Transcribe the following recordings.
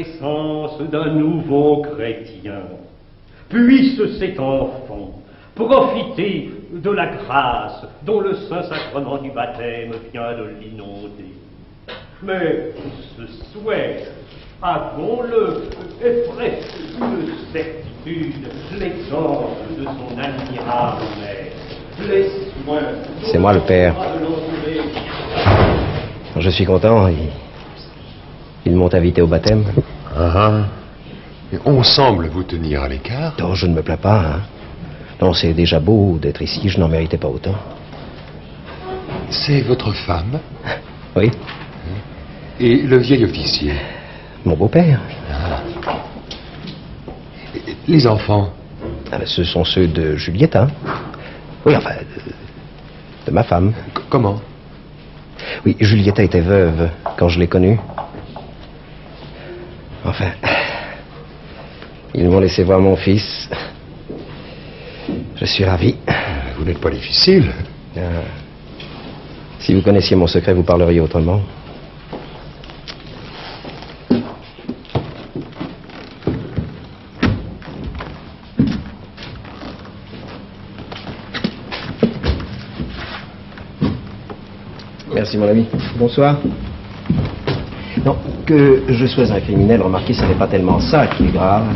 naissance d'un nouveau chrétien. Puisse cet enfant profiter de la grâce dont le Saint-Sacrement du baptême vient de l'inonder. Mais ce souhait, avons-le, est presque une certitude, l'exemple de son admirable mère. Les soins... C'est moi le père. Je suis content, ils m'ont invité au baptême. On semble vous tenir à l'écart. Non, je ne me plains pas, hein. Non, c'est déjà beau d'être ici, je n'en méritais pas autant. C'est votre femme? Oui. Et le vieil officier? Mon beau-père. Les enfants? Ce sont ceux de Julietta. Oui, enfin, de ma femme. Comment? Oui, Julietta était veuve quand je l'ai connue. Enfin, ils m'ont laissé voir mon fils. Je suis ravi. Vous n'êtes pas difficile. Si vous connaissiez mon secret, vous parleriez autrement. Merci, mon ami. Bonsoir. Non, que je sois un criminel, remarquez, ce n'est pas tellement ça qui est grave.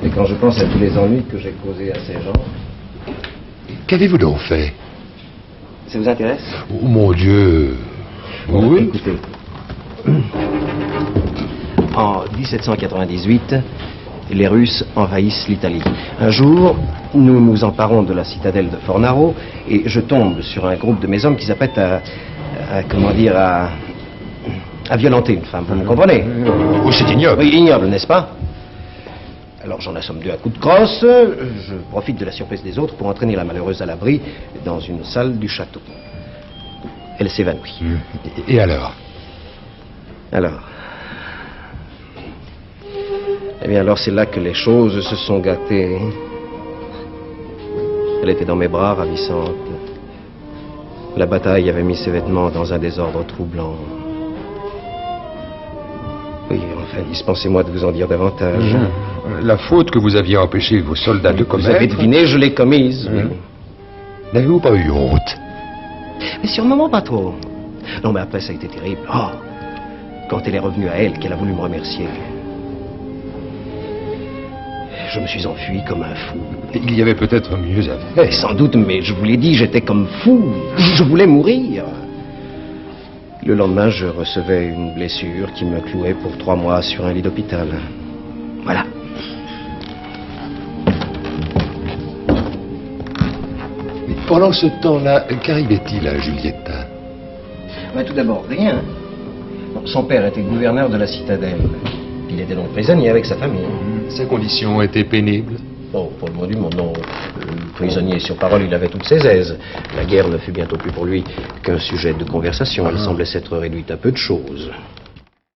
Et quand je pense à tous les ennuis que j'ai causés à ces gens... Qu'avez-vous donc fait? Ça vous intéresse? Oh mon Dieu. Oui. Écoutez. En 1798, les Russes envahissent l'Italie. Un jour, nous nous emparons de la citadelle de Fornaro et je tombe sur un groupe de mes hommes qui s'apprêtent à violenter une femme, vous me comprenez? Oh, c'est ignoble. Oui, ignoble, n'est-ce pas? Alors j'en assomme deux à coups de crosse, je profite de la surprise des autres pour entraîner la malheureuse à l'abri dans une salle du château. Elle s'évanouit. Et alors? Alors... Eh bien alors c'est là que les choses se sont gâtées. Elle était dans mes bras, ravissante. La bataille avait mis ses vêtements dans un désordre troublant. Oui, enfin, dispensez-moi de vous en dire davantage. La faute que vous aviez empêché vos soldats de commettre... Vous avez deviné, je l'ai commise. Oui. N'avez-vous pas eu honte? Mais sur le moment, pas trop. Non, mais après, ça a été terrible. Oh, quand elle est revenue à elle, qu'elle a voulu me remercier. Je me suis enfui comme un fou. Il y avait peut-être mieux à faire. Sans doute, mais je vous l'ai dit, j'étais comme fou. Je voulais mourir. Le lendemain, je recevais une blessure qui me clouait pour 3 mois sur un lit d'hôpital. Voilà. Mais pendant ce temps-là, qu'arrivait-il à Julietta? Tout d'abord, rien. Son père était gouverneur de la citadelle. Il était donc prisonnier avec sa famille. Ses conditions étaient pénibles? Oh, pour le mot du monde, non. Prisonnier sur parole, il avait toutes ses aises. La guerre ne fut bientôt plus pour lui qu'un sujet de conversation. Elle semblait s'être réduite à peu de choses.